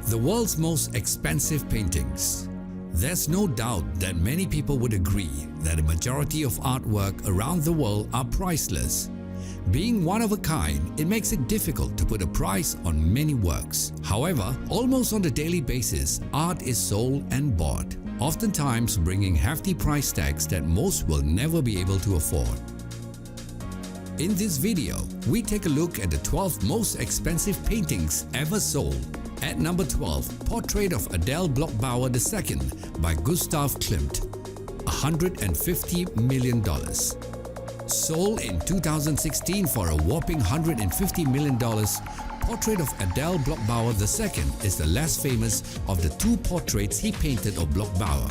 The world's most expensive paintings. There's no doubt that many people would agree that a majority of artwork around the world are priceless. Being one of a kind, it makes it difficult to put a price on many works. However, almost on a daily basis, art is sold and bought, oftentimes bringing hefty price tags that most will never be able to afford. In this video, we take a look at the 12 most expensive paintings ever sold. At number 12, Portrait of Adele Bloch-Bauer II by Gustav Klimt, $150 million. Sold in 2016 for a whopping $150 million, Portrait of Adele Bloch-Bauer II is the less famous of the two portraits he painted of Bloch-Bauer.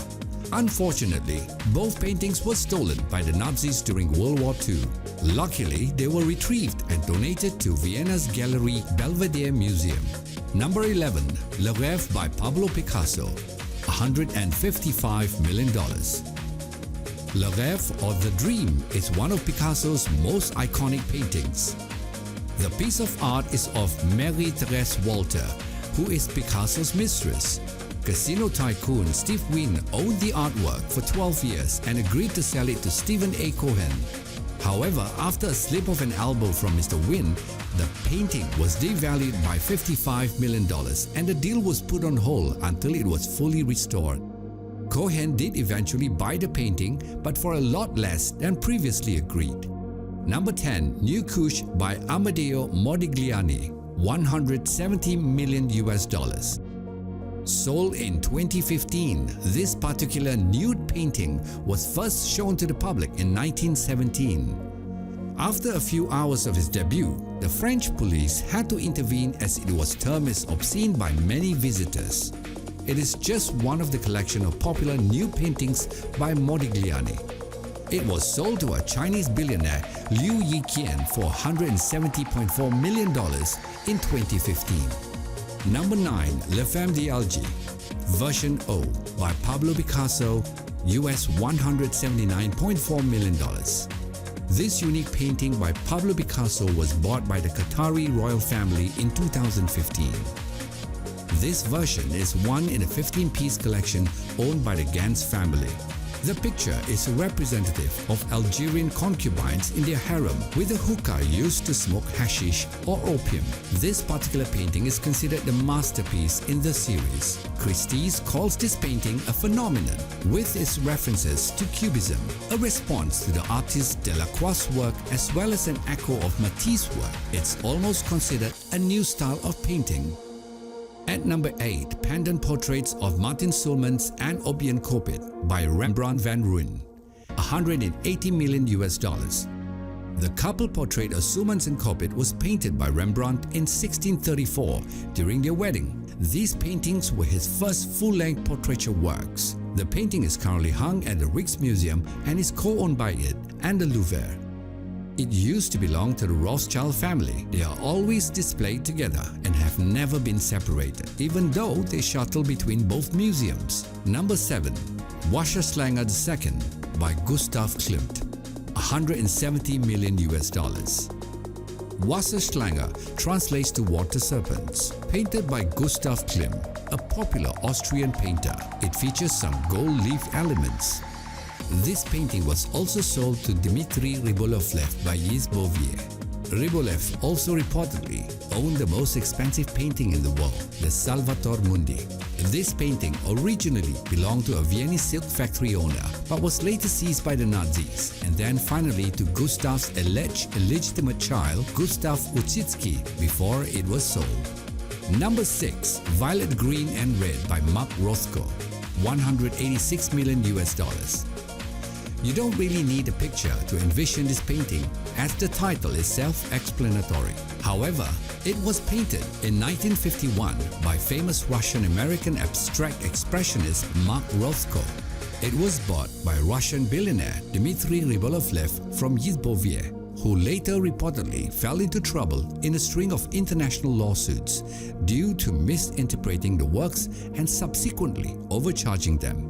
Unfortunately, both paintings were stolen by the Nazis during World War II. Luckily, they were retrieved and donated to Vienna's Gallery Belvedere Museum. Number 11. Le Rêve by Pablo Picasso, $155 million. Le Rêve or The Dream is one of Picasso's most iconic paintings. The piece of art is of Marie-Thérèse Walter, who is Picasso's mistress. Casino tycoon Steve Wynn owned the artwork for 12 years and agreed to sell it to Stephen A. Cohen. However, after a slip of an elbow from Mr. Wynn, the painting was devalued by $55 million and the deal was put on hold until it was fully restored. Cohen did eventually buy the painting, but for a lot less than previously agreed. Number 10. Nude Kush by Amedeo Modigliani, $170 million. Sold in 2015, this particular nude painting was first shown to the public in 1917. After a few hours of its debut, the French police had to intervene as it was termed as obscene by many visitors. It is just one of the collection of popular nude paintings by Modigliani. It was sold to a Chinese billionaire Liu Yiqian for $170.4 million in 2015. Number 9. La Femme d'Alger, Version O by Pablo Picasso, US $179.4 million. This unique painting by Pablo Picasso was bought by the Qatari royal family in 2015. This version is one in a 15-piece collection owned by the Gans family. The picture is a representative of Algerian concubines in their harem with a hookah used to smoke hashish or opium. This particular painting is considered the masterpiece in the series. Christie's calls this painting a phenomenon with its references to Cubism, a response to the artist Delacroix's work as well as an echo of Matisse's work. It's almost considered a new style of painting. At number 8, Pendant Portraits of Martin Soelmans and Obian Kopit by Rembrandt van Rijn, $180 million. The couple portrait of Soelmans and Kopit was painted by Rembrandt in 1634 during their wedding. These paintings were his first full-length portraiture works. The painting is currently hung at the Rijksmuseum and is co-owned by it and the Louvre. It used to belong to the Rothschild family. They are always displayed together and have never been separated, even though they shuttle between both museums. Number 7. Wasserschlager II by Gustav Klimt, $170 million. Wasserschlager translates to water serpents, painted by Gustav Klimt, a popular Austrian painter. It features some gold leaf elements. This painting was also sold to Dmitry Rybolovlev by Yves Bouvier. Rybolovlev also reportedly owned the most expensive painting in the world, the Salvator Mundi. This painting originally belonged to a Viennese silk factory owner but was later seized by the Nazis and then finally to Gustav's alleged illegitimate child, Gustav Ussitsky, before it was sold. Number 6. Violet, Green and Red by Mark Rothko, $186 million. You don't really need a picture to envision this painting, as the title is self-explanatory. However, it was painted in 1951 by famous Russian-American abstract expressionist Mark Rothko. It was bought by Russian billionaire Dmitry Rybolovlev from Yves Bouvier, who later reportedly fell into trouble in a string of international lawsuits due to misinterpreting the works and subsequently overcharging them.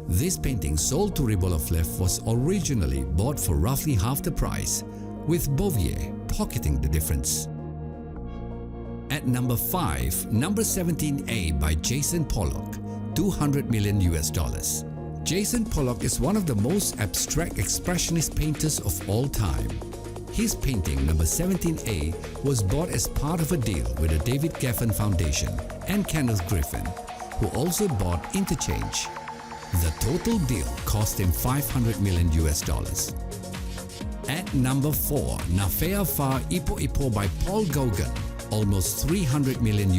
This painting sold to Rybolovlev was originally bought for roughly half the price, with Bouvier pocketing the difference. At number 5, number 17A by Jason Pollock, $200 million. Jason Pollock is one of the most abstract expressionist painters of all time. His painting number 17A was bought as part of a deal with the David Geffen Foundation and Kenneth Griffin, who also bought Interchange. The total deal cost him $500 million. At number 4, Nafea Fa Ipo Ipo by Paul Gauguin, almost $300 million.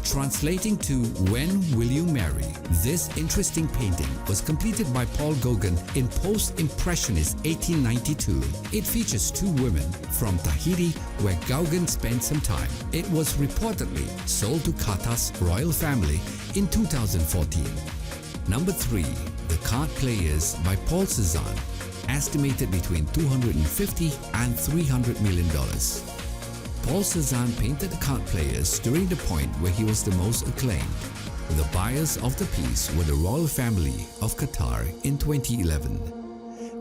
Translating to When Will You Marry? This interesting painting was completed by Paul Gauguin in post-impressionist 1892. It features two women from Tahiti where Gauguin spent some time. It was reportedly sold to Qatar's royal family in 2014. Number 3, The Card Players by Paul Cézanne, estimated between $250 and $300 million. Paul Cézanne painted the card players during the point where he was the most acclaimed. The buyers of the piece were the royal family of Qatar in 2011.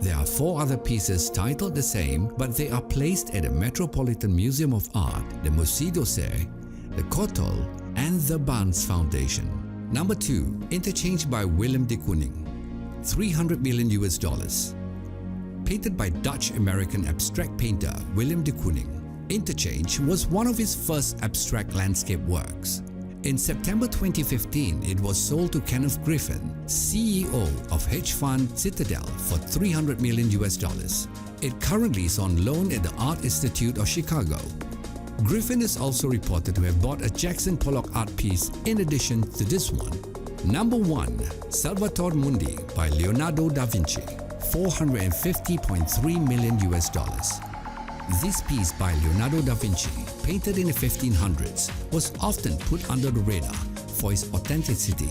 There are 4 other pieces titled the same, but they are placed at the Metropolitan Museum of Art, the Musée d'Orsay, the Cottol, and the Barnes Foundation. Number 2, Interchange by Willem de Kooning, $300 million. Painted by Dutch-American abstract painter Willem de Kooning, Interchange was one of his first abstract landscape works. In September 2015, it was sold to Kenneth Griffin, CEO of hedge fund Citadel, for $300 million. It currently is on loan at the Art Institute of Chicago. Griffin is also reported to have bought a Jackson Pollock art piece in addition to this one. Number 1, Salvator Mundi by Leonardo da Vinci, $450.3 million. This piece by Leonardo da Vinci, painted in the 1500s, was often put under the radar for its authenticity.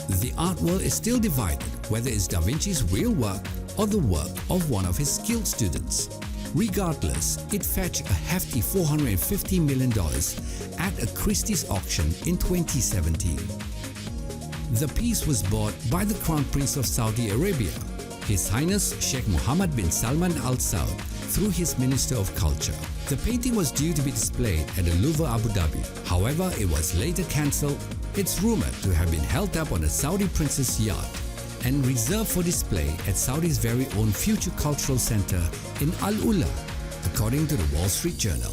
The art world is still divided whether it's da Vinci's real work or the work of one of his skilled students. Regardless, it fetched a hefty $450 million at a Christie's auction in 2017. The piece was bought by the Crown Prince of Saudi Arabia, His Highness Sheikh Mohammed bin Salman Al Saud, through his Minister of Culture. The painting was due to be displayed at the Louvre Abu Dhabi. However, it was later cancelled. It's rumored to have been held up on a Saudi prince's yacht and reserved for display at Saudi's very own Future Cultural Center in Al Ula, according to the Wall Street Journal.